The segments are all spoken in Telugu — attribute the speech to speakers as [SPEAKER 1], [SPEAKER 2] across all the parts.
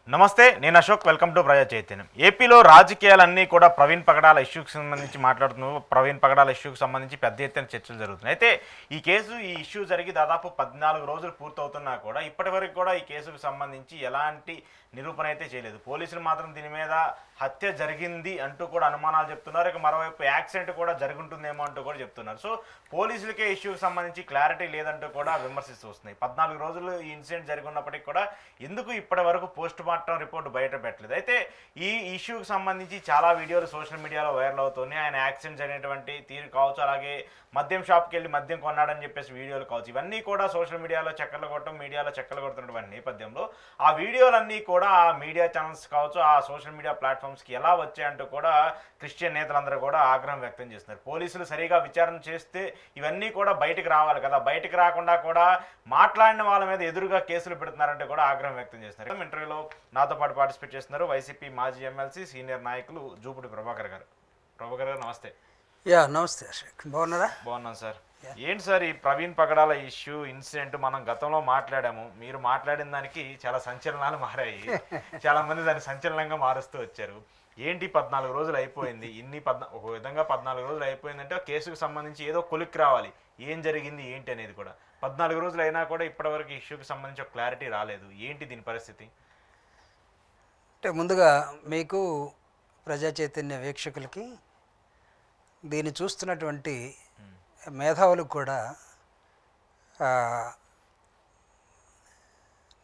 [SPEAKER 1] నమస్తే, నేను అశోక్. వెల్కమ్ టు ప్రజా చైతన్యం. ఏపీలో రాజకీయాలన్నీ కూడా ప్రవీణ్ పగడాల ఇష్యూకి సంబంధించి మాట్లాడుతున్నాము. ప్రవీణ్ పగడాల ఇష్యూకి సంబంధించి పెద్ద ఎత్తున చర్చలు జరుగుతున్నాయి. అయితే ఈ ఇష్యూ జరిగి దాదాపు 14 రోజులు పూర్తవుతున్నా కూడా ఇప్పటివరకు కూడా ఈ కేసుకు సంబంధించి ఎలాంటి నిరూపణ అయితే చేయలేదు. పోలీసులు మాత్రం దీని మీద హత్య జరిగింది అంటూ కూడా అనుమానాలు చెప్తున్నారు. ఇక మరోవైపు యాక్సిడెంట్ కూడా జరుగుంటుందేమో అంటూ కూడా చెప్తున్నారు. సో పోలీసులకే ఇష్యూకి సంబంధించి క్లారిటీ లేదంటూ కూడా విమర్శిస్తూ వస్తున్నాయి. 14 రోజులు ఈ ఇన్సిడెంట్ జరిగి ఉన్నప్పటికీ కూడా ఎందుకు ఇప్పటి వరకు పోస్ట్ మార్టం రిపోర్ట్ బయట పెట్టలేదు. అయితే ఈ ఇష్యూకి సంబంధించి చాలా వీడియోలు సోషల్ మీడియాలో వైరల్ అవుతున్నాయి. ఆయన యాక్సిడెంట్ జరిగినటువంటి తీరు కావచ్చు, అలాగే మద్యం షాప్కి వెళ్ళి మద్యం కొన్నాడని చెప్పేసి వీడియోలు కావచ్చు, ఇవన్నీ కూడా సోషల్ మీడియాలో చక్కర్లు కొట్టడం, మీడియాలో చక్కర్లు కొడుతున్నటువంటి నేపథ్యంలో ఆ వీడియోలన్నీ కూడా ఆ మీడియా ఛానల్స్ కావచ్చు, ఆ సోషల్ మీడియా ప్లాట్ఫామ్స్కి ఎలా వచ్చాయంటూ కూడా క్రిస్టియన్ నేతలందరూ కూడా ఆగ్రహం వ్యక్తం చేస్తున్నారు. పోలీసులు సరిగా విచారణ చేస్తే ఇవన్నీ కూడా బయటకు రావాలి కదా, బయటకు రాకుండా కూడా మాట్లాడిన వాళ్ళ మీద ఎదురుగా కేసులు పెడుతున్నారంటే కూడా ఆగ్రహం వ్యక్తం చేస్తున్నారు. ఇంటర్వ్యూలో నాతో పాటు పార్టిసిపేట్ చేస్తున్నారు వైసీపీ మాజీ ఎమ్మెల్సీ సీనియర్ నాయకులు జూపుడి ప్రభాకర్ గారు. ప్రభాకర్ గారు నమస్తే.
[SPEAKER 2] నమస్తే అశోక్, బాగున్నారా?
[SPEAKER 1] బాగున్నాను సార్. ఏంటి సార్ ఈ ప్రవీణ్ పగడాల ఇష్యూ ఇన్సిడెంట్ మనం గతంలో మాట్లాడాము. మీరు మాట్లాడిన దానికి చాలా సంచలనాలు మారాయి. చాలా మంది దాన్ని సంచలనంగా మారుస్తూ వచ్చారు. ఏంటి 14 రోజులు అయిపోయింది, ఒక విధంగా 14 రోజులు అయిపోయిందంటే కేసుకు సంబంధించి ఏదో కొలిక్కి రావాలి, ఏం జరిగింది ఏంటి అనేది కూడా. 14 రోజులు అయినా కూడా ఇప్పటివరకు ఇష్యూకి సంబంధించి ఒక క్లారిటీ రాలేదు. ఏంటి దీని పరిస్థితి?
[SPEAKER 2] అంటే ముందుగా మీకు ప్రజా చైతన్య వీక్షకులకి, దీన్ని చూస్తున్నటువంటి మేధావులకు కూడా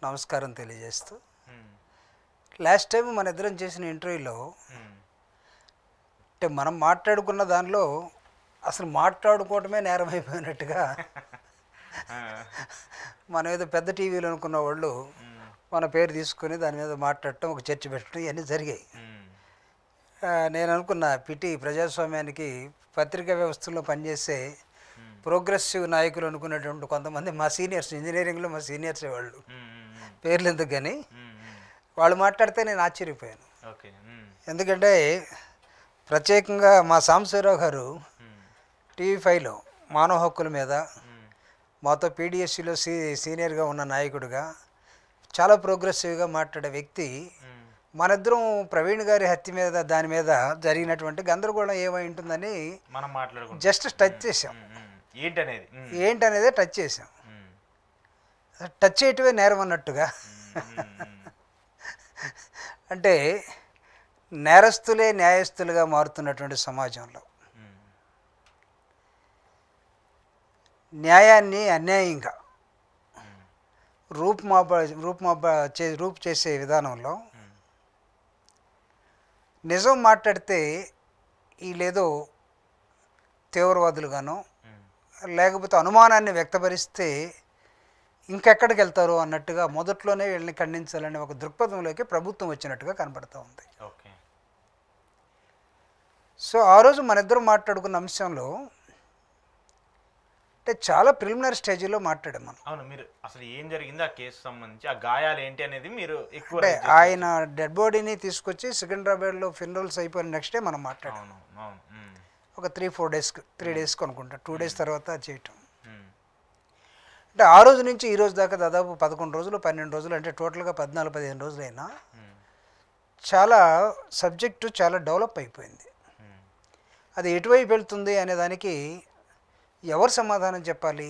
[SPEAKER 2] నమస్కారం తెలియజేస్తూ, లాస్ట్ టైం మన ఇద్దరం చేసిన ఇంటర్వ్యూలో అంటే మనం మాట్లాడుకున్న దానిలో అసలు మాట్లాడుకోవటమే నేరం అయిపోయినట్టుగా మనం ఏదో పెద్ద టీవీలో అనుకున్న వాళ్ళు మన పేరు తీసుకొని దాని మీద మాట్లాడటం, ఒక చర్చ పెట్టడం, ఇవన్నీ జరిగాయి. నేను అనుకున్న పిటి ప్రజాస్వామ్యానికి పత్రికా వ్యవస్థలో పనిచేసే ప్రోగ్రెసివ్ నాయకులు అనుకునేటువంటి కొంతమంది మా సీనియర్స్, ఇంజనీరింగ్లో మా సీనియర్స్ వాళ్ళు, పేర్లు ఎందుకు కానీ వాళ్ళు మాట్లాడితే నేను ఆశ్చర్యపోయాను. ఎందుకంటే ప్రత్యేకంగా మా సాంబశివరావు గారు టీవీ5లో మానవ హక్కుల మీద మాతో పీడిఎస్సీలో సీనియర్గా ఉన్న నాయకుడిగా చాలా ప్రోగ్రెసివ్గా మాట్లాడే వ్యక్తి, మనిద్దరం ప్రవీణ్ గారి హత్య మీద దాని మీద జరిగినటువంటి గందరగోళం ఏమై ఉంటుందని
[SPEAKER 1] మనం మాట్లాడుకుంటాం,
[SPEAKER 2] జస్ట్ టచ్ చేసాం. ఏంటనేదే టచ్ చేసాం. టచ్ చేయటమే నేరం అన్నట్టుగా. అంటే నేరస్తులే న్యాయస్తులుగా మారుతున్నటువంటి సమాజంలో న్యాయాన్ని అన్యాయంగా రూపు చేసే విధానంలో నిజం మాట్లాడితే వీళ్ళేదో తీవ్రవాదులుగానో లేకపోతే అనుమానాన్ని వ్యక్తపరిస్తే ఇంకెక్కడికి వెళ్తారు అన్నట్టుగా మొదట్లోనే వీళ్ళని ఖండించాలనే ఒక దృక్పథంలోకి ప్రభుత్వం వచ్చినట్టుగా కనబడుతూ ఉంది. సో ఆ రోజు మన ఇద్దరం మాట్లాడుకున్న అంశంలో అంటే చాలా ప్రిలిమినరీ స్టేజ్లో మాట్లాడాం మనం.
[SPEAKER 1] అవును, మీరు అసలు ఏం జరిగింది, ఆ కేసు సంబంధించి ఆ గాయాలు ఏంటి అనేది మీరు ఎక్కువ,
[SPEAKER 2] అంటే ఆయన డెడ్ బాడీని తీసుకొచ్చి సికింద్రాబాద్లో ఫినరల్స్ అయిపోయిన నెక్స్ట్ డే మనం మాట్లాడాం. ఒక 3 డేస్కి అనుకుంటా, 2 డేస్ తర్వాత చేయటం. అంటే ఆ రోజు నుంచి ఈ రోజు దాకా దాదాపు 11 రోజులు 12 రోజులు, అంటే టోటల్గా 14-15 రోజులైనా చాలా సబ్జెక్టు చాలా డెవలప్ అయిపోయింది. అది ఎటువైపు వెళ్తుంది అనే దానికి ఎవరు సమాధానం చెప్పాలి?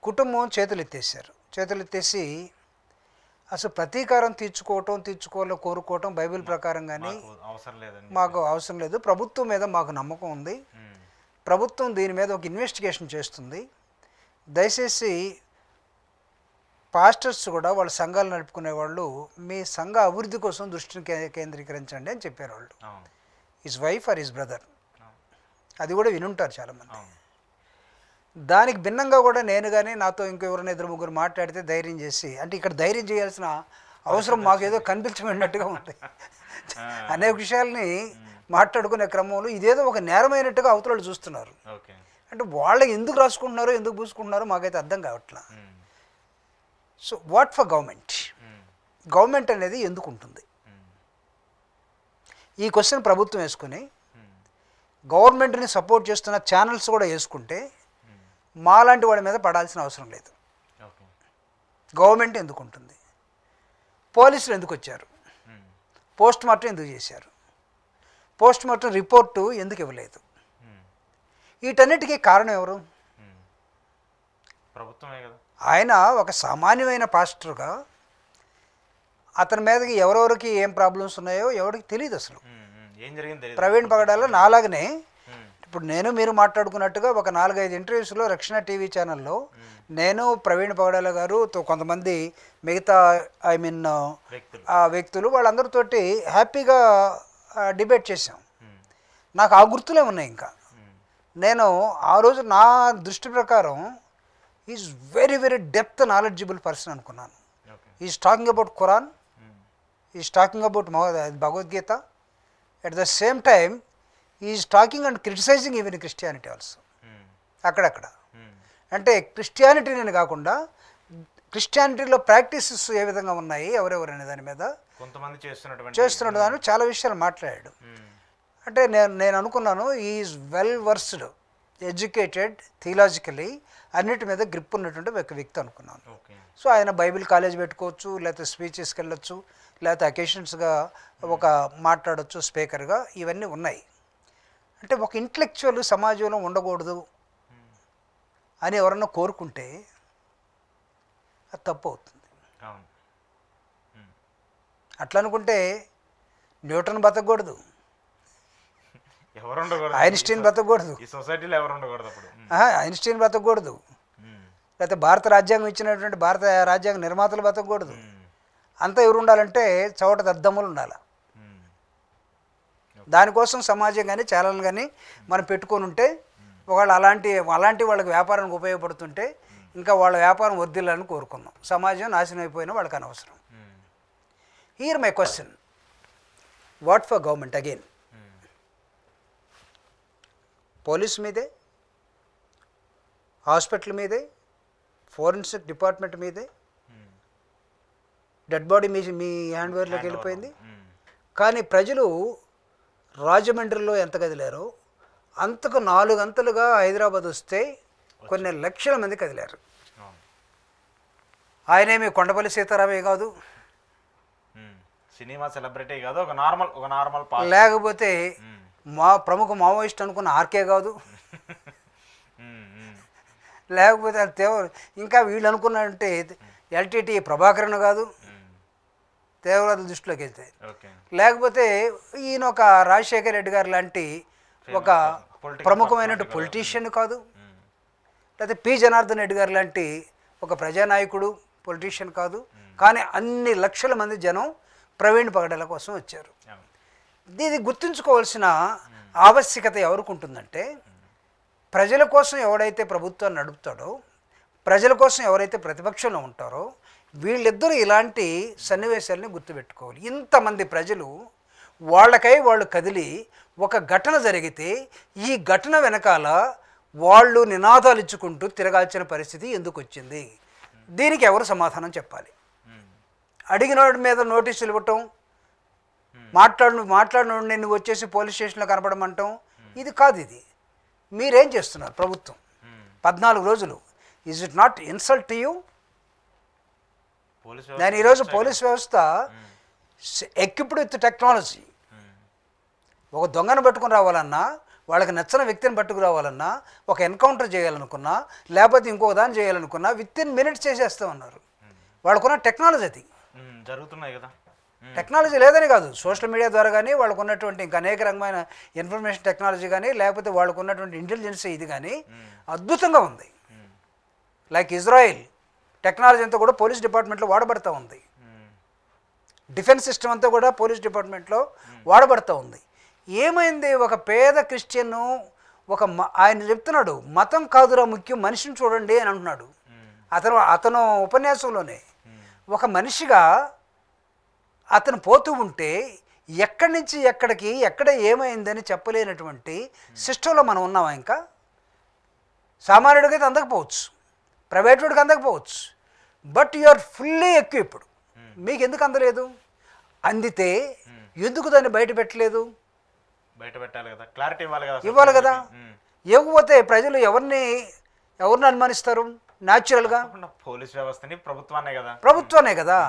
[SPEAKER 2] కుటుంబం చేతులెత్తేసి అసలు ప్రతీకారం తీర్చుకోవాలో కోరుకోవటం బైబిల్ ప్రకారం కానీ మాకు అవసరం లేదు, ప్రభుత్వం మీద మాకు నమ్మకం ఉంది, ప్రభుత్వం దీని మీద ఒక ఇన్వెస్టిగేషన్ చేస్తుంది, దయచేసి పాస్టర్స్ కూడా వాళ్ళ సంఘాలు నడుపుకునే వాళ్ళు మీ సంఘ అభివృద్ధి కోసం దృష్టిని కేంద్రీకరించండి అని చెప్పారు వాళ్ళు. His wife or his brother, అది కూడా వినుంటారు చాలామంది. దానికి భిన్నంగా కూడా నేను కానీ నాతో ఇంకెవరైనా 2-3 మాట్లాడితే ధైర్యం చేసి, అంటే ఇక్కడ ధైర్యం చేయాల్సిన అవసరం మాకేదో కనిపించబడినట్టుగా ఉంది. అనేక విషయాల్ని మాట్లాడుకునే క్రమంలో ఇదేదో ఒక నేరమైనట్టుగా అవతల చూస్తున్నారు. అంటే వాళ్ళకి ఎందుకు రాసుకుంటున్నారో ఎందుకు పూసుకుంటున్నారో మాకైతే అర్థం కావట్లా. సో వాట్ ఫర్ గవర్నమెంట్ అనేది ఎందుకు ఉంటుంది? ఈ క్వశ్చన్ ప్రభుత్వం వేసుకుని గవర్నమెంట్ని సపోర్ట్ చేస్తున్న ఛానల్స్ కూడా వేసుకుంటే మాలాంటి వాడి మీద పడాల్సిన అవసరం లేదు. గవర్నమెంట్ ఎందుకు ఉంటుంది? పోలీసులు ఎందుకు వచ్చారు, పోస్ట్ మార్టం ఎందుకు చేశారు, పోస్ట్ మార్టం రిపోర్టు ఎందుకు ఇవ్వలేదు, వీటన్నిటికీ కారణం ఎవరు?
[SPEAKER 1] ప్రభుత్వమే కదా.
[SPEAKER 2] ఆయన ఒక సామాన్యమైన పాస్టర్గా అతని మీదకి ఎవరెవరికి ఏం ప్రాబ్లమ్స్ ఉన్నాయో ఎవరికి తెలియదు అసలు.
[SPEAKER 1] ఏం జరిగింది
[SPEAKER 2] ప్రవీణ్ పగడాల నాలాగనే ఇప్పుడు నేను మీరు మాట్లాడుకున్నట్టుగా ఒక 4-5 ఇంటర్వ్యూస్లో రక్షణ టీవీ ఛానల్లో నేను ప్రవీణ్ పగడాల గారు కొంతమంది మిగతా ఆ వ్యక్తులు వాళ్ళందరితోటి హ్యాపీగా డిబేట్ చేశాం. నాకు ఆ గుర్తులే ఉన్నాయి. ఇంకా నేను ఆ రోజు నా దృష్టి ప్రకారం is very very depth knowledgeable person అనుకున్నాను. Is talking about Quran, is talking about Bhagavadgita, at the same time is talking and criticising even Christianity also. అక్కడక్కడ అంటే క్రిస్టియానిటీని కాకుండా క్రిస్టియానిటీలో ప్రాక్టీసెస్ ఏ విధంగా ఉన్నాయి ఎవరెవరు అనే దాని మీద
[SPEAKER 1] కొంతమంది
[SPEAKER 2] చేస్తున్న దాని చాలా విషయాలు మాట్లాడాడు. అంటే నేను అనుకున్నాను ఈజ్ వెల్ వర్స్డ్, ఎడ్యుకేటెడ్, థియలాజికలీ అన్నిటి మీద గ్రిప్ ఉన్నటువంటి ఒక వ్యక్తి అనుకున్నాను. సో ఆయన బైబిల్ కాలేజ్ పెట్టుకోవచ్చు, లేకపోతే స్పీచెస్కి వెళ్ళొచ్చు, లేకపోతే అకేషన్స్గా ఒక మాట్లాడవచ్చు స్పీకర్గా, ఇవన్నీ ఉన్నాయి. అంటే ఒక ఇంటలెక్చువల్ సమాజంలో ఉండకూడదు అని ఎవరన్నా కోరుకుంటే అది తప్పు అవుతుంది. అట్లా అనుకుంటే న్యూటన్ బతకూడదు, ఐన్స్టీన్ బతకూడదు, ఐన్స్టీన్ బతకూడదు, లేకపోతే భారత రాజ్యాంగం ఇచ్చినటువంటి భారత రాజ్యాంగ నిర్మాతలు బతకూడదు. అంతా ఎవరు ఉండాలంటే చోట దద్దమ్ములు ఉండాలి. దానికోసం సమాజం కానీ ఛానల్ కానీ మనం పెట్టుకొని ఉంటే ఒకవేళ అలాంటి వాళ్ళకి వ్యాపారానికి ఉపయోగపడుతుంటే ఇంకా వాళ్ళ వ్యాపారం వర్ధిల్లాలని కోరుకున్నాం. సమాజం నాశనం అయిపోయినా వాళ్ళకి అనవసరం. Here my question, what for government again? Police మీదే, హాస్పిటల్ మీదే, ఫోరెన్సిక్ డిపార్ట్మెంట్ మీదే, డెడ్ బాడీ మీ హ్యాండ్వేర్లోకి వెళ్ళిపోయింది. కానీ ప్రజలు రాజమండ్రిలో ఎంత కదిలారో అంతకు 4 అంతలుగా హైదరాబాద్ వస్తే కొన్ని లక్షల మంది కదిలారు. ఆయనేమి కొండపల్లి సీతారామే కాదు,
[SPEAKER 1] సినిమా సెలబ్రిటీ కాదు, ఒక నార్మల్
[SPEAKER 2] లేకపోతే ప్రముఖ మావోయిస్ట్ అనుకున్న ఆర్కే కాదు, లేకపోతే ఇంకా వీళ్ళు అనుకున్నారంటే ఎల్టీటీ ప్రభాకరన్ కాదు తీవ్రవాద దృష్టిలోకి వెళ్తే, లేకపోతే ఈయన ఒక రాజశేఖర రెడ్డి గారు లాంటి ఒక ప్రముఖమైనటువంటి పొలిటీషియన్ కాదు, లేకపోతే పి జనార్దన్ రెడ్డి గారు లాంటి ఒక ప్రజానాయకుడు పొలిటీషియన్ కాదు. కానీ అన్ని లక్షల మంది జనం ప్రవీణ్ పగడాల కోసం వచ్చారు. ఇది గుర్తుంచుకోవాల్సిన ఆవశ్యకత ఎవరికి ఉంటుందంటే, ప్రజల కోసం ఎవడైతే ప్రభుత్వాన్ని నడుపుతాడో, ప్రజల కోసం ఎవరైతే ప్రతిపక్షంలో ఉంటారో వీళ్ళిద్దరూ ఇలాంటి సన్నివేశాలని గుర్తుపెట్టుకోవాలి. ఇంతమంది ప్రజలు వాళ్ళకై వాళ్ళు కదిలి ఒక ఘటన జరిగితే ఈ ఘటన వెనకాల వాళ్ళు నినాదాలు ఇచ్చుకుంటూ తిరగాల్సిన పరిస్థితి ఎందుకు వచ్చింది? దీనికి ఎవరు సమాధానం చెప్పాలి? అడిగిన వాడి మీద నోటీసులు ఇవ్వటం, మాట్లాడిన నువ్వు వచ్చేసి పోలీస్ స్టేషన్లో కనపడమంటాం, ఇది కాదు. ఇది మీరేం చేస్తున్నారు ప్రభుత్వం 14 రోజులు? Is it not insult to you? నేను ఈరోజు పోలీస్ వ్యవస్థ ఎక్విప్డ్ విత్ టెక్నాలజీ. ఒక దొంగను పట్టుకుని రావాలన్నా, వాళ్ళకి నచ్చిన వ్యక్తిని పట్టుకు రావాలన్నా, ఒక ఎన్కౌంటర్ చేయాలనుకున్నా, లేకపోతే ఇంకొక దాన్ని చేయాలనుకున్నా విత్ ఇన్ మినిట్స్ చేసేస్తూ ఉన్నారు. వాళ్ళకున్న టెక్నాలజీ అది
[SPEAKER 1] జరుగుతున్నాయి కదా.
[SPEAKER 2] టెక్నాలజీ లేదని కాదు, సోషల్ మీడియా ద్వారా కానీ వాళ్ళకు ఉన్నటువంటి ఇంకా అనేక రకమైన ఇన్ఫర్మేషన్ టెక్నాలజీ కానీ, లేకపోతే వాళ్ళకు ఉన్నటువంటి ఇంటెలిజెన్స్ ఇది కానీ అద్భుతంగా ఉంది. లైక్ ఇజ్రాయిల్ టెక్నాలజీ అంతా కూడా పోలీస్ డిపార్ట్మెంట్లో వాడబడుతూ ఉంది. డిఫెన్స్ సిస్టమ్ అంతా కూడా పోలీస్ డిపార్ట్మెంట్లో వాడబడుతూ ఉంది. ఏమైంది? ఒక పేద క్రిస్టియన్ ఆయన చెప్తున్నాడు, మతం కాదురా ముఖ్యం, మనిషిని చూడండి అని అంటున్నాడు. అతను ఉపన్యాసంలోనే ఒక మనిషిగా అతను పోతూ ఉంటే ఎక్కడి నుంచి ఎక్కడికి ఎక్కడ ఏమైందని చెప్పలేనటువంటి సిస్టంలో మనం ఉన్నామా? ఇంకా సామాన్యుడికి అయితే అందకపోవచ్చు, ప్రైవేట్ వాడికి అందకపోవచ్చు, but you are fully equipped. మీకు ఎందుకు అందలేదు? అందితే ఎందుకు దాన్ని బయట పెట్టలేదు? ఇవ్వాలి కదా. ఇవ్వకపోతే ప్రజలు ఎవరిని అనుమానిస్తారు? న్యాచురల్గా?
[SPEAKER 1] పోలీస్ వ్యవస్థని ప్రభుత్వాన్నే కదా.
[SPEAKER 2] ప్రభుత్వమే కదా.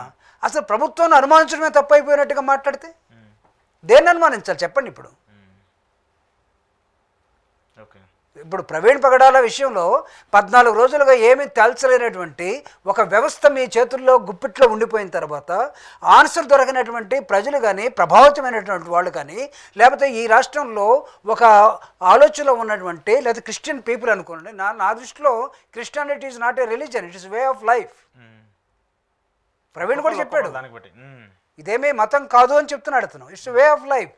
[SPEAKER 2] అసలు ప్రభుత్వాన్ని అనుమానించడమే తప్పు అయిపోయినట్టుగా మాట్లాడితే దేన్ని అనుమానించాలి చెప్పండి? ఇప్పుడు ప్రవీణ్ పగడాల విషయంలో 14 రోజులుగా ఏమీ తేల్చలేనటువంటి ఒక వ్యవస్థ మీ చేతుల్లో గుప్పిట్లో ఉండిపోయిన తర్వాత ఆన్సర్ దొరకనటువంటి ప్రజలు కానీ, ప్రభావితమైనటువంటి వాళ్ళు కానీ, లేకపోతే ఈ రాష్ట్రంలో ఒక ఆలోచనలో ఉన్నటువంటి లేదా క్రిస్టియన్ పీపుల్ అనుకోండి, నా దృష్టిలో Christianity is not a religion, it is way of life. Praveen కూడా చెప్పాడు, ఇదేమీ మతం కాదు అని చెప్తున్నాడు అతను. It's way of life.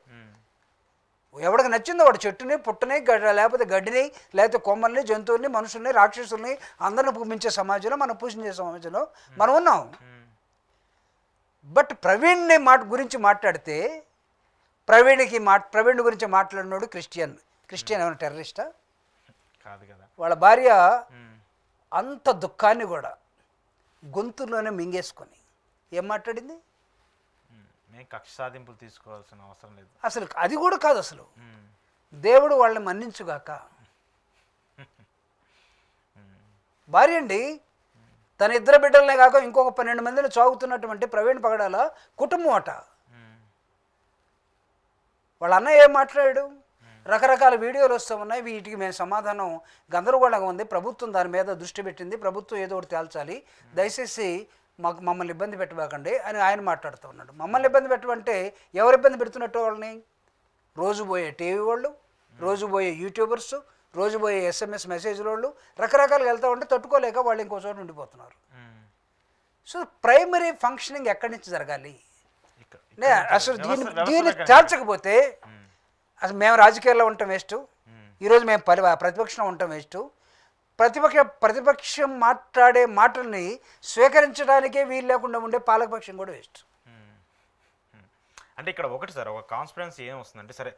[SPEAKER 2] ఎవడికి నచ్చిందో వాడు చెట్టుని, పుట్టని, లేకపోతే గడ్డిని, లేకపోతే కొమ్మల్ని, జంతువుల్ని, మనుషుల్ని, రాక్షసుల్ని అందరిని పూజించే సమాజంలో, మనం పూజించే సమాజంలో మనం ఉన్నాం. బట్ ప్రవీణ్ని గురించి మాట్లాడితే ప్రవీణ్ గురించి మాట్లాడినోడు క్రిస్టియన్ ఏమైనా టెర్రరిస్టా?
[SPEAKER 1] కాదు కదా.
[SPEAKER 2] వాళ్ళ భార్య అంత దుఃఖాన్ని కూడా గొంతులోనే మింగేసుకొని ఏం మాట్లాడింది?
[SPEAKER 1] కక్ష సాధింపులు తీసుకోవాల్సిన అవసరం లేదు,
[SPEAKER 2] అసలు అది కూడా కాదు. అసలు దేవుడు వాళ్ళని మన్నించుగాక. భార్య అండి, తన 2 బిడ్డలనే కాక ఇంకొక 12 మందిని చాగుతున్నటువంటి ప్రవీణ్ పగడాల కుటుంబం అట. వాళ్ళ అన్నయ్య ఏం మాట్లాడాడు? రకరకాల వీడియోలు వస్తూ ఉన్నాయి, వీటికి మేము సమాధానం గందరగోళంగా ఉంది, ప్రభుత్వం దాని మీద దృష్టి పెట్టింది, ప్రభుత్వం ఏదో ఒకటి తేల్చాలి, దయచేసి మమ్మల్ని ఇబ్బంది పెట్టబాకండి అని ఆయన మాట్లాడుతూ ఉన్నాడు. మమ్మల్ని ఇబ్బంది పెట్టమంటే ఎవరు ఇబ్బంది పెడుతున్నట్టు? వాళ్ళని రోజు పోయే టీవీ వాళ్ళు, రోజు పోయే యూట్యూబర్స్, రోజు పోయే SMS మెసేజ్ల వాళ్ళు రకరకాలుగా వెళ్తూ ఉంటే తట్టుకోలేక వాళ్ళు ఇంకో చోట ఉండిపోతున్నారు. సో ప్రైమరీ ఫంక్షనింగ్ ఎక్కడి నుంచి జరగాలి? అసలు దీన్ని తేల్చకపోతే అసలు మేము రాజకీయాల్లో ఉండటం వేస్ట్, ఈరోజు మేము ప్రతిపక్షంలో ఉండటం వేస్ట్, ప్రతిపక్షం మాట్లాడే మాటల్ని స్వీకరించడానికే వీలు లేకుండా ఉండే పాలకపక్షం కూడా వేస్ట్.
[SPEAKER 1] అంటే ఇక్కడ ఒకటి సార్, ఒక కాన్స్పిరెన్సీ ఏం వస్తుందంటే, సరే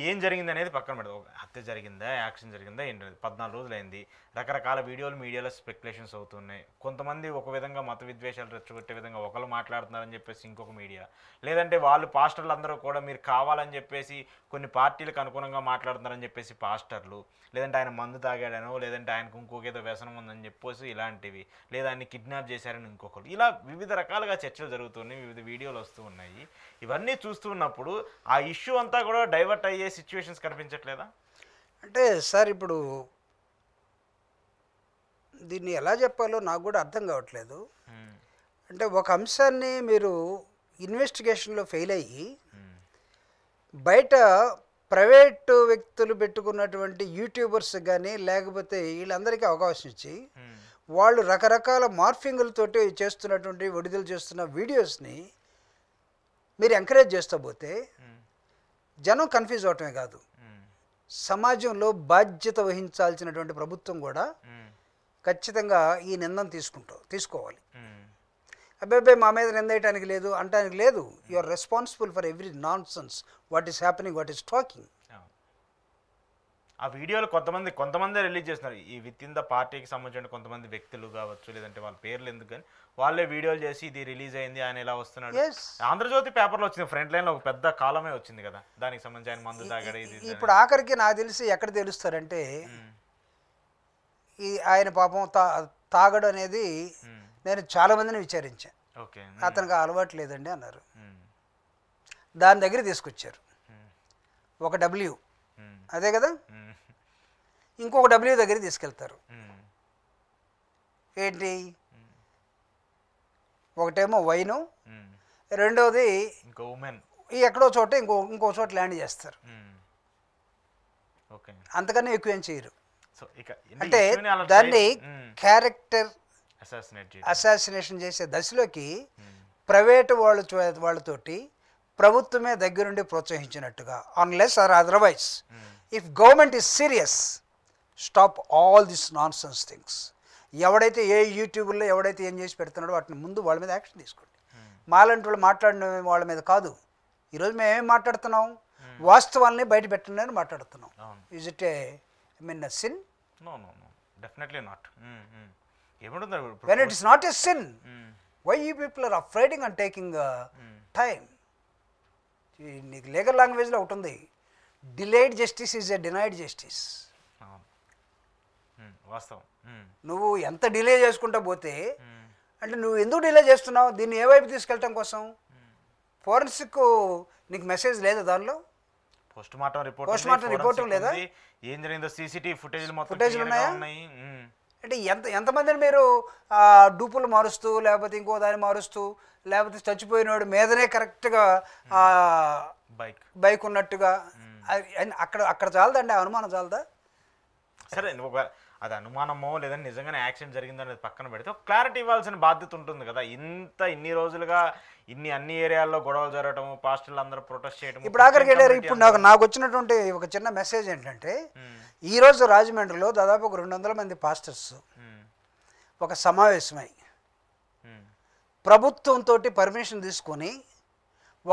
[SPEAKER 1] ఏం జరిగింది అనేది పక్కన పెడతాం. హత్య జరిగిందా, యాక్షన్ జరిగిందా ఏంటి, 14 రోజులైంది, రకరకాల మీడియాలో స్పెక్యులేషన్స్ అవుతున్నాయి. కొంతమంది ఒక విధంగా మత విద్వేషాలు రెచ్చగొట్టే విధంగా ఒకళ్ళు మాట్లాడుతున్నారని చెప్పేసి ఇంకొక మీడియా, లేదంటే వాళ్ళు పాస్టర్లు అందరూ కూడా మీరు కావాలని చెప్పేసి కొన్ని పార్టీలకు అనుగుణంగా మాట్లాడుతున్నారని చెప్పేసి పాస్టర్లు, లేదంటే ఆయన మందు తాగాడనో, లేదంటే ఆయనకు ఇంకొకేదో వ్యసనం ఉందని చెప్పేసి ఇలాంటివి, లేదా ఆయన్ని కిడ్నాప్ చేశారని ఇంకొకరు, ఇలా వివిధ రకాలుగా చర్చలు జరుగుతున్నాయి, వివిధ వీడియోలు వస్తూ ఉన్నాయి. ఇవన్నీ చూస్తూ ఉన్నప్పుడు ఆ ఇష్యూ అంతా కూడా డైవర్ట్ అయ్యే సిచ్యువేషన్స్ కనిపించట్లేదా?
[SPEAKER 2] అంటే సార్, ఇప్పుడు దీన్ని ఎలా చెప్పాలో నాకు కూడా అర్థం కావట్లేదు. అంటే ఒక అంశాన్ని మీరు ఇన్వెస్టిగేషన్లో ఫెయిల్ అయ్యి బయట ప్రైవేటు వ్యక్తులు పెట్టుకున్నటువంటి యూట్యూబర్స్ కానీ, లేకపోతే వీళ్ళందరికీ అవకాశం ఇచ్చి వాళ్ళు రకరకాల మార్ఫింగులతోటి చేస్తున్నటువంటి విడుదల చేస్తున్న వీడియోస్ని మీరు ఎంకరేజ్ చేస్తూ పోతే జనం కన్ఫ్యూజ్ అవటమే కాదు, సమాజంలో బాధ్యత వహించాల్సినటువంటి ప్రభుత్వం కూడా ఖచ్చితంగా ఈ నిందను తీసుకోవాలి. అబ్బాయి మా మీద నిందేయటానికి లేదు అంటానికి లేదు. You are responsible for every nonsense what is happening, what is talking.
[SPEAKER 1] ఆ వీడియోలు కొంతమంది రిలీజ్ చేస్తున్నారు. ఈ విత్ ఇన్ ద పార్టీకి సంబంధించిన కొంతమంది వ్యక్తులు కావచ్చు, లేదంటే వాళ్ళ పేర్లు ఎందుకు కానీ వాళ్ళే వీడియోలు చేసి ఇది రిలీజ్ అయింది, ఆయన ఇలా వస్తున్నాడు. ఆంధ్రజ్యోతి పేపర్లో వచ్చింది, ఫ్రంట్ లైన్లో ఒక పెద్ద కాలమే వచ్చింది కదా, దానికి సంబంధించి ఆయన మందు తాగడం. ఇది
[SPEAKER 2] ఇప్పుడు ఆఖరికి నాకు తెలిసి ఎక్కడ తెలుస్తారంటే, ఈ ఆయన పాపం తాగడం అనేది నేను చాలా మందిని విచారించాను, అతనికి అలవాటు లేదండి అన్నారు. దాని దగ్గర తీసుకొచ్చారు ఒక W, అదే కదా, ఇంకొక W దగ్గర తీసుకెళ్తారు. ఏంటి, ఒకటేమో వైను, రెండోది ఎక్కడో చోట ఇంకో చోట ల్యాండ్ చేస్తారు. అంతకన్నా ఎక్కువ ఏం చేయరు. అంటే దాన్ని క్యారెక్టర్ అసాసినేషన్ చేసే దశలోకి ప్రైవేటు వాళ్ళతోటి ప్రభుత్వమే దగ్గరుండి ప్రోత్సహించినట్టుగా, unless or otherwise if government is serious, stop all this nonsense things. ఎవడైతే ఏ యూట్యూబ్లో ఎవడైతే ఏం చేసి పెడుతున్నాడో వాటిని ముందు వాళ్ళ మీద యాక్షన్ తీసుకోండి. మాలాంటి వాళ్ళు మాట్లాడిన వాళ్ళ మీద కాదు. ఈరోజు మేము ఏం మాట్లాడుతున్నాం, వాస్తవాల్ని బయట పెట్టండి మాట్లాడుతున్నాం. Is it a sin?
[SPEAKER 1] No, definitely not.
[SPEAKER 2] When it is not a sin, why you people are afraid and taking time? నీకు లీగల్ లాంగ్వేజ్లో ఒకటి ఉంది, delayed justice is a denied justice.
[SPEAKER 1] వాస్తవం.
[SPEAKER 2] నువ్వు ఎంత డిలే చేసుకుంటా పోతే అంటే నువ్వు ఎందుకు డిలే చేస్తున్నావు? దీన్ని ఏ వైపు తీసుకెళ్ళటం కోసం? ఫోరెన్సిక్ నీకు మెసేజ్ లేదా దానిలో?
[SPEAKER 1] పోస్ట్ మార్టం
[SPEAKER 2] రిపోర్ట్ లేదా?
[SPEAKER 1] ఏం జరిగిందో సీసీటీవీ
[SPEAKER 2] ఫుటేజ్లు ఉన్నాయా? అంటే ఎంతమందిని మీరు డూపులు మారుస్తూ లేకపోతే ఇంకో దాన్ని మారుస్తూ లేకపోతే చచ్చిపోయినవాడు మీదనే కరెక్ట్గా బైక్ ఉన్నట్టుగా అక్కడ చాలదండి, అనుమానం చాలదా?
[SPEAKER 1] సరే అది అనుమానమో లేదంటే నిజంగానే యాక్సిడెంట్ జరిగిందో అనేది పక్కన పెడితే ఒక క్లారిటీ ఇవ్వాల్సిన బాధ్యత ఉంటుంది కదా. ఇన్ని రోజులుగా అన్ని ఏరియాల్లో గొడవలు జరగటము, పాస్టర్లు అందరూ ప్రొటెస్ట్ చేయడం,
[SPEAKER 2] ఇప్పుడు ఆఖరికి వెళ్ళారు. ఇప్పుడు నాకు వచ్చినటువంటి ఒక చిన్న మెసేజ్ ఏంటంటే ఈరోజు రాజమండ్రిలో దాదాపు ఒక 200 మంది పాస్టర్స్ ఒక సమావేశమై ప్రభుత్వంతో పర్మిషన్ తీసుకొని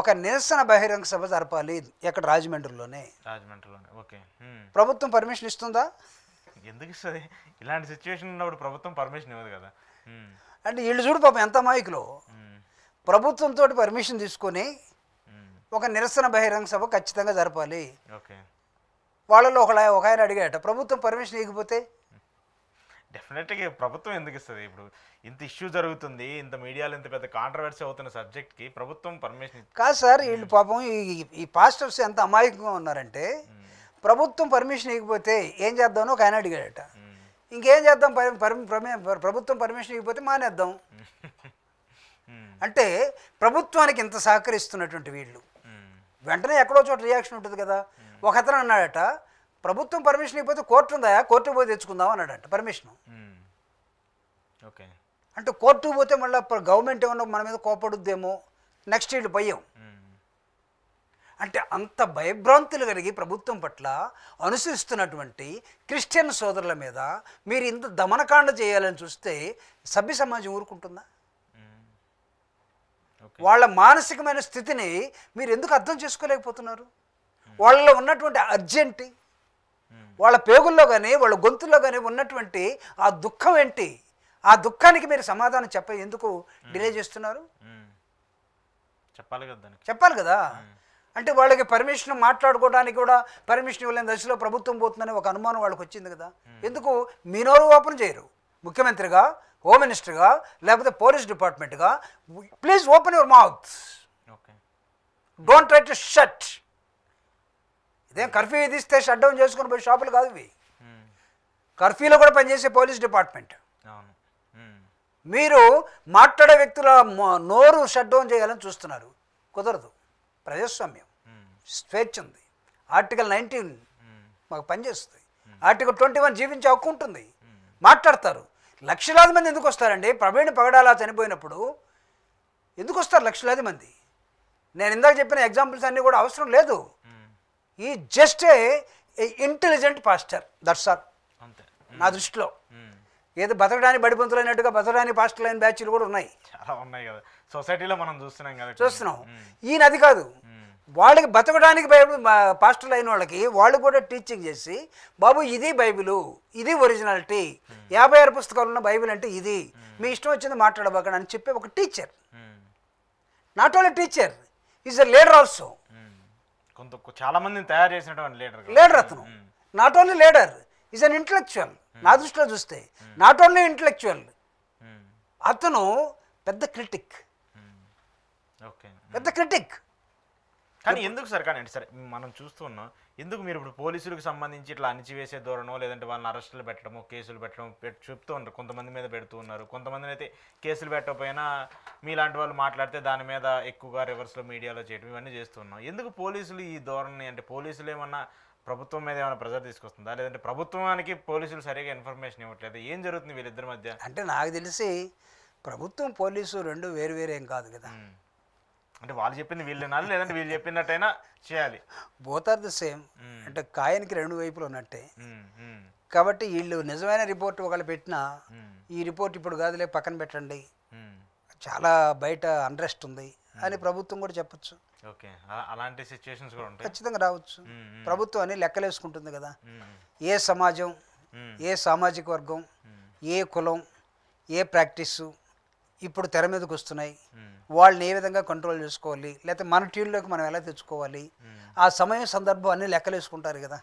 [SPEAKER 2] ఒక నిరసన బహిరంగ సభ జరపాలి. ఎక్కడ? రాజమండ్రిలోనే.
[SPEAKER 1] ఓకే.
[SPEAKER 2] ప్రభుత్వం పర్మిషన్ ఇస్తుందా?
[SPEAKER 1] ఎందుకు ఇస్తుంది? ఇలాంటి సిచ్యువేషన్ ఉన్నప్పుడు ప్రభుత్వం పర్మిషన్ ఇవ్వదు కదా.
[SPEAKER 2] అంటే వీళ్ళు చూడు పాపం ఎంత అమాయకులు. ప్రభుత్వంతో పర్మిషన్ తీసుకొని ఒక నిరసన బహిరంగ సభ ఖచ్చితంగా జరపాలి. వాళ్ళలో ఒక ఆయన అడిగాట, ప్రభుత్వం పర్మిషన్ ఇవ్వకపోతే?
[SPEAKER 1] డెఫినెట్గా ప్రభుత్వం ఎందుకు ఇస్తుంది? ఇప్పుడు ఇంత ఇష్యూ జరుగుతుంది, ఇంత మీడియాలో ఇంత పెద్ద కాంట్రవర్సీ అవుతున్న సబ్జెక్ట్కి ప్రభుత్వం పర్మిషన్
[SPEAKER 2] కాదు సార్. వీళ్ళు పాపం ఈ పాస్టర్స్ ఎంత అమాయకంగా ఉన్నారంటే ప్రభుత్వం పర్మిషన్ ఇవ్వకపోతే ఏం చేద్దామని ఒక ఆయన అడిగాడట. ఇంకేం చేద్దాం, ప్రభుత్వం పర్మిషన్ ఇవ్వకపోతే మానేద్దాం అంటే ప్రభుత్వానికి ఇంత సహకరిస్తున్నటువంటి వీళ్ళు వెంటనే ఎక్కడో చోట రియాక్షన్ ఉంటుంది కదా. ఒక అతను అన్నాడట, ప్రభుత్వం పర్మిషన్ ఇవ్వకపోతే కోర్టు ఉందా, కోర్టుకు పోయి తెచ్చుకుందాం అన్నాడట పర్మిషన్.
[SPEAKER 1] ఓకే.
[SPEAKER 2] అంటే కోర్టుకు పోతే మళ్ళీ గవర్నమెంట్ ఏమన్నా మన మీద కోపడుద్దేమో, నెక్స్ట్ వీళ్ళు భయం. అంటే అంత భయభ్రాంతులు కలిగి ప్రభుత్వం పట్ల అనుసరిస్తున్నటువంటి క్రిస్టియన్ సోదరుల మీద మీరు ఇంత దమనకాండ చేయాలని చూస్తే సభ్య సమాజం ఊరుకుంటుందా? వాళ్ళ మానసికమైన స్థితిని మీరు ఎందుకు అర్థం చేసుకోలేకపోతున్నారు? వాళ్ళలో ఉన్నటువంటి అర్జెంటీ, వాళ్ళ పేగుల్లో కానీ వాళ్ళ గొంతుల్లో కానీ ఉన్నటువంటి ఆ దుఃఖం ఏంటి? ఆ దుఃఖానికి మీరు సమాధానం ఎందుకు డిలే చేస్తున్నారు? చెప్పాలి కదా. అంటే వాళ్ళకి పర్మిషన్ మాట్లాడుకోవడానికి కూడా పర్మిషన్ ఇవ్వలేని దశలో ప్రభుత్వం పోతుందని ఒక అనుమానం వాళ్ళకి వచ్చింది కదా. ఎందుకు మీ నోరు ఓపెన్ చేయరు? ముఖ్యమంత్రిగా, హోమ్ మినిస్టర్గా, లేకపోతే పోలీస్ డిపార్ట్మెంట్గా please open your mouth, don't try to shut. ఇదేం కర్ఫ్యూ విధిస్తే షట్ డౌన్ చేసుకుని పోయి షాపులు కాదు ఇవి. కర్ఫ్యూలో కూడా పనిచేసే పోలీస్ డిపార్ట్మెంట్. మీరు మాట్లాడే వ్యక్తుల నోరు షట్ డౌన్ చేయాలని చూస్తున్నారు. కుదరదు. ప్రజాస్వామ్యం, స్వేచ్ఛ ఉంది. ఆర్టికల్ 19 మాకు పనిచేస్తుంది. ఆర్టికల్ 21 జీవించే హక్కు ఉంటుంది. మాట్లాడతారు. లక్షలాది మంది ఎందుకు వస్తారండి? ప్రవీణ్ పగడాల చనిపోయినప్పుడు ఎందుకు వస్తారు లక్షలాది మంది? నేను ఇందాక చెప్పిన ఎగ్జాంపుల్స్ అన్నీ కూడా అవసరం లేదు. ఈ just a intelligent pastor, that's all నా దృష్టిలో. ఏదో బతకడానికి బడిపంతులైనట్టుగా బతకడానికి పాస్టర్ లైన్ బ్యాచ్లు కూడా ఉన్నాయి,
[SPEAKER 1] చాలా ఉన్నాయి కదా సొసైటీలో మనం
[SPEAKER 2] చూస్తున్నాం. ఈయన అది కాదు, వాళ్ళకి బతకడానికి పాస్టర్లు అయిన వాళ్ళకి వాళ్ళు కూడా టీచింగ్ చేసి, బాబు ఇది బైబిలు, ఇది ఒరిజినాలిటీ, 56 పుస్తకాలు ఉన్న బైబిల్ అంటే ఇది, మీ ఇష్టం వచ్చింది మాట్లాడబాకండి అని చెప్పే ఒక teacher. Not only teacher, is a leader also.
[SPEAKER 1] చాలా మందిని తయారు చేసినటువంటి
[SPEAKER 2] లీడర్ అతను. Not only leader, is an intellectual. నా దృష్టిలో చూస్తే నాట్ ఓన్లీ ఇంటలెక్చువల్, అతను పెద్ద క్రిటిక్. పెద్ద క్రిటిక్.
[SPEAKER 1] కానీ ఎందుకు సార్? కానీ సరే మనం చూస్తున్నాం, ఎందుకు మీరు ఇప్పుడు పోలీసులకు సంబంధించి ఇట్లా అణిచివేసే ధోరణో లేదంటే వాళ్ళని అరెస్టులు పెట్టడమో కేసులు పెట్టడం చెప్తూ ఉన్నారు. కొంతమంది మీద పెడుతూ ఉన్నారు. కొంతమందిని అయితే కేసులు పెట్టకపోయినా మీలాంటి వాళ్ళు మాట్లాడితే దాని మీద ఎక్కువగా రివర్స్లో మీడియాలో చేయడం ఇవన్నీ చేస్తున్నాం. ఎందుకు పోలీసులు ఈ ధోరణి? అంటే పోలీసులు ఏమన్నా ప్రభుత్వం మీద ఏమైనా ప్రెజర్ తీసుకొస్తుందా, లేదంటే ప్రభుత్వానికి పోలీసులు సరిగా ఇన్ఫర్మేషన్ ఇవ్వట్లేదు? ఏం జరుగుతుంది వీళ్ళిద్దరి మధ్య?
[SPEAKER 2] అంటే నాకు తెలిసి ప్రభుత్వం పోలీసు రెండు వేరు వేరు ఏం కాదు కదా.
[SPEAKER 1] అంటే వాళ్ళు చెప్పింది వీళ్ళు వినాలి, లేదంటే వీళ్ళు చెప్పినట్టయినా చేయాలి.
[SPEAKER 2] Both are the same. అంటే కాయనికి రెండు వైపులు ఉన్నట్టే. కాబట్టి వీళ్ళు నిజమైన రిపోర్ట్ ఒకళ్ళు పెట్టినా ఈ రిపోర్ట్ ఇప్పుడు కాదులే పక్కన పెట్టండి, చాలా బయట అన్రెస్ట్ ఉంది అని ప్రభుత్వం కూడా చెప్పచ్చు.
[SPEAKER 1] అలాంటి సిచ్యువేషన్స్ కూడా ఉంటాయి,
[SPEAKER 2] ఖచ్చితంగా రావచ్చు. ప్రభుత్వం అని లెక్కలేసుకుంటుంది కదా. ఏ సమాజం, ఏ సామాజిక వర్గం, ఏ కులం, ఏ ప్రాక్టీసు ఇప్పుడు తెర మీదకి వస్తున్నాయి, వాళ్ళని ఏ విధంగా కంట్రోల్ చేసుకోవాలి, లేకపోతే మన టీంలోకి మనం ఎలా తెచ్చుకోవాలి, ఆ సమయం సందర్భం అన్నీ లెక్కలేసుకుంటారు కదా.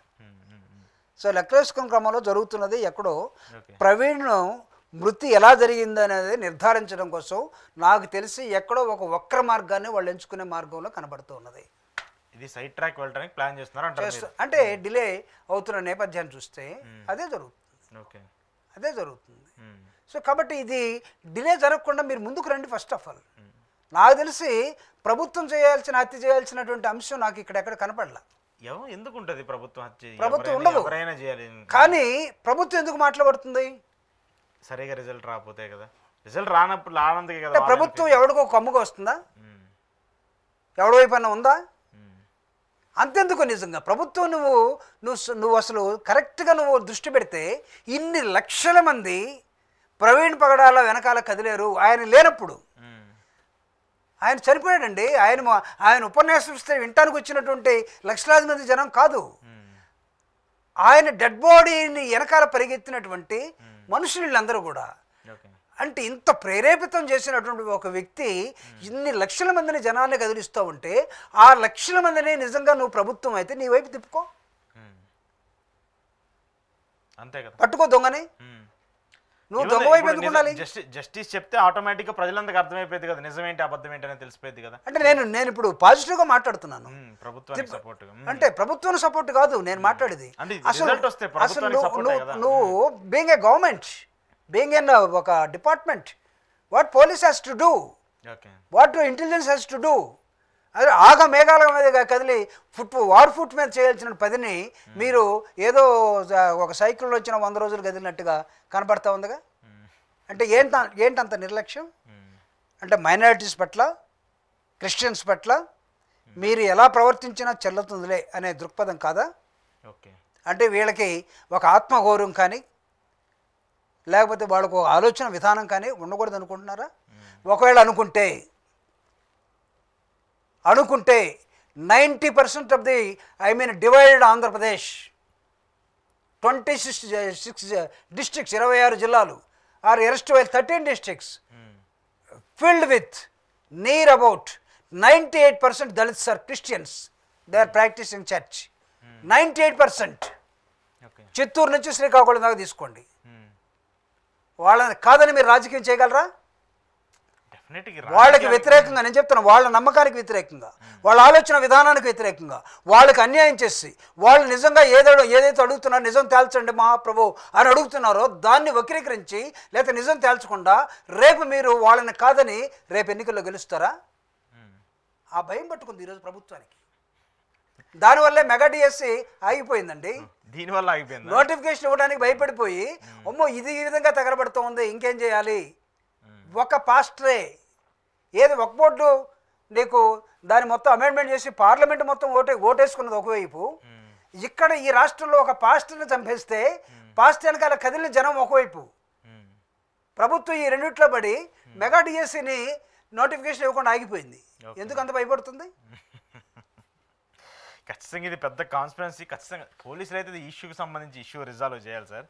[SPEAKER 2] సో లెక్క వేసుకున్న క్రమంలో జరుగుతున్నది ఎక్కడో
[SPEAKER 1] ఓకే.
[SPEAKER 2] ప్రవీణ్ మృతి ఎలా జరిగింది అనేది నిర్ధారించడం కోసం నాకు తెలిసి ఎక్కడో ఒక వక్ర మార్గాన్ని వాళ్ళు ఎంచుకునే మార్గంలో కనబడుతూ ఉన్నది.
[SPEAKER 1] ఇది సైడ్ ట్రాక్ వెళ్ళడానికి ప్లాన్ చేస్తున్నారు అంటారు.
[SPEAKER 2] అంటే డిలే అవుతున్న నేపథ్యాన్ని చూస్తే అదే జరుగుతుంది.
[SPEAKER 1] ఓకే.
[SPEAKER 2] అదే జరుగుతుంది. సో కాబట్టి ఇది డిలే జరగకుండా మీరు ముందుకు రండి. ఫస్ట్ ఆఫ్ ఆల్ నాకు తెలిసి ప్రభుత్వం హత్య చేయాల్సినటువంటి అంశం నాకు ఇక్కడెక్కడ కనపడలా.
[SPEAKER 1] ఎందుకు ఉంటుంది ప్రభుత్వం హత్య?
[SPEAKER 2] ప్రభుత్వం ఉండదు,
[SPEAKER 1] ఎవరైనా చేయాలి.
[SPEAKER 2] కానీ ప్రభుత్వం ఎందుకు మాట్లాడుతుంది?
[SPEAKER 1] సరిగా రిజల్ట్ రాకపోతే కదా. రిజల్ట్ రానప్పుడు రానందుకే
[SPEAKER 2] అంటే
[SPEAKER 1] కదా.
[SPEAKER 2] ప్రభుత్వం ఎవడికో కమ్ముగా వస్తుందా? ఎవడి వైపు ఉందా? అంతెందుకు నిజంగా ప్రభుత్వం నువ్వు అసలు కరెక్ట్గా నువ్వు దృష్టి పెడితే ఇన్ని లక్షల మంది ప్రవీణ్ పగడాల వెనకాల కదిలేరు. ఆయన లేనప్పుడు ఆయన చనిపోయాడండి. ఆయన ఉపన్యాసం ఇస్తే వినటానికి వచ్చినటువంటి లక్షలాది మంది జనం కాదు, ఆయన డెడ్ బాడీని వెనకాల పరిగెత్తినటువంటి మనుషులు వీళ్ళందరూ కూడా. అంటే ఇంత ప్రేరేపితం చేసినటువంటి ఒక వ్యక్తి ఇన్ని లక్షల మందిని జనాన్ని కదిలిస్తూ ఉంటే ఆ లక్షల మందిని నిజంగా నువ్వు ప్రభుత్వం అయితే నీ వైపు తిప్పుకో,
[SPEAKER 1] అంతే కదా.
[SPEAKER 2] పట్టుకో దొంగని. నువ్వు దొంగ వైపు ఎందుకు ఉండాలి?
[SPEAKER 1] జస్టిస్ చెప్తే ఆటోమేటిక్గా ప్రజలందరికీ అర్థమైపోయింది కదా, నిజం ఏంటి అబద్ధం ఏంటి అనేది తెలిసిపోయింది కదా.
[SPEAKER 2] అంటే నేను ఇప్పుడు పాజిటివ్గా మాట్లాడుతున్నాను.
[SPEAKER 1] ప్రభుత్వానికి సపోర్ట్
[SPEAKER 2] అంటే ప్రభుత్వం సపోర్ట్ కాదు నేను మాట్లాడేది. అసలు నువ్వు being a government, being an ఒక department, what police has to do, what intelligence has to do. అదే ఆగ మేఘాల మీద కదిలి ఫుట్ మీద చేయాల్సిన పదిని మీరు ఏదో ఒక సైకిల్లో వచ్చిన 100 రోజులు కదిలినట్టుగా కనపడతా ఉందిగా. అంటే ఏంటంత నిర్లక్ష్యం? అంటే మైనారిటీస్ పట్ల, క్రిస్టియన్స్ పట్ల మీరు ఎలా ప్రవర్తించినా చెల్లుతుందిలే అనే దృక్పథం కాదా? అంటే వీళ్ళకి ఒక ఆత్మగౌరవం కానీ లేకపోతే వాళ్ళకు ఆలోచన విధానం కానీ ఉండకూడదు అనుకుంటున్నారా? ఒకవేళ అనుకుంటే 90% of the divided Andhra Pradesh 26 districts 26 జిల్లాలు are erstwhile 13 districts filled with near about 98% Dalits are Christians. They are practicing church. 98%. Chittoor నుంచి శ్రీకాకుళం దాకా తీసుకోండి. వాళ్ళని కాదని మీరు రాజకీయం చేయగలరా? వాళ్ళకి వ్యతిరేకంగా నేను చెప్తున్నా, వాళ్ళ నమ్మకానికి వ్యతిరేకంగా, వాళ్ళ ఆలోచన విధానానికి వ్యతిరేకంగా వాళ్ళకి అన్యాయం చేసి వాళ్ళు నిజంగా ఏదైతే అడుగుతున్నారో నిజం తేల్చండి మహాప్రభు అని అడుగుతున్నారో దాన్ని వక్రీకరించి లేకపోతే నిజం తేల్చకుండా రేపు మీరు వాళ్ళని కాదని రేపు ఎన్నికల్లో గెలుస్తారా? ఆ భయం పట్టుకుంది ఈరోజు ప్రభుత్వానికి. దానివల్లే మెగా డిఎస్సి ఆగిపోయిందండి.
[SPEAKER 1] దీనివల్ల ఆగిపోయింది.
[SPEAKER 2] నోటిఫికేషన్ ఇవ్వడానికి భయపడిపోయి అమ్మో ఇది ఈ విధంగా తగలబడుతూ ఉంది, ఇంకేం చేయాలి? ఒక పాస్టరే ఏది ఒక బోర్డు నీకు దాన్ని మొత్తం అమెండ్మెంట్ చేసి పార్లమెంట్ మొత్తం ఓటేసుకున్నది ఒకవైపు, ఇక్కడ ఈ రాష్ట్రంలో ఒక పాస్టర్ని చంపేస్తే పాస్టర్ వెనకాల కదిలిన జనం ఒకవైపు. ప్రభుత్వం ఈ రెండిట్లో పడి మెగా డిఎస్సిని నోటిఫికేషన్ ఇవ్వకుండా ఆగిపోయింది. ఎందుకు అంత భయపడుతుంది?
[SPEAKER 1] ఖచ్చితంగా ఇది పెద్ద కాన్స్పిరెన్సీ. ఖచ్చితంగా పోలీసులు అయితే ఈ ఇష్యూకి సంబంధించి ఇష్యూ రిజాల్వ్ చేయాలి సార్.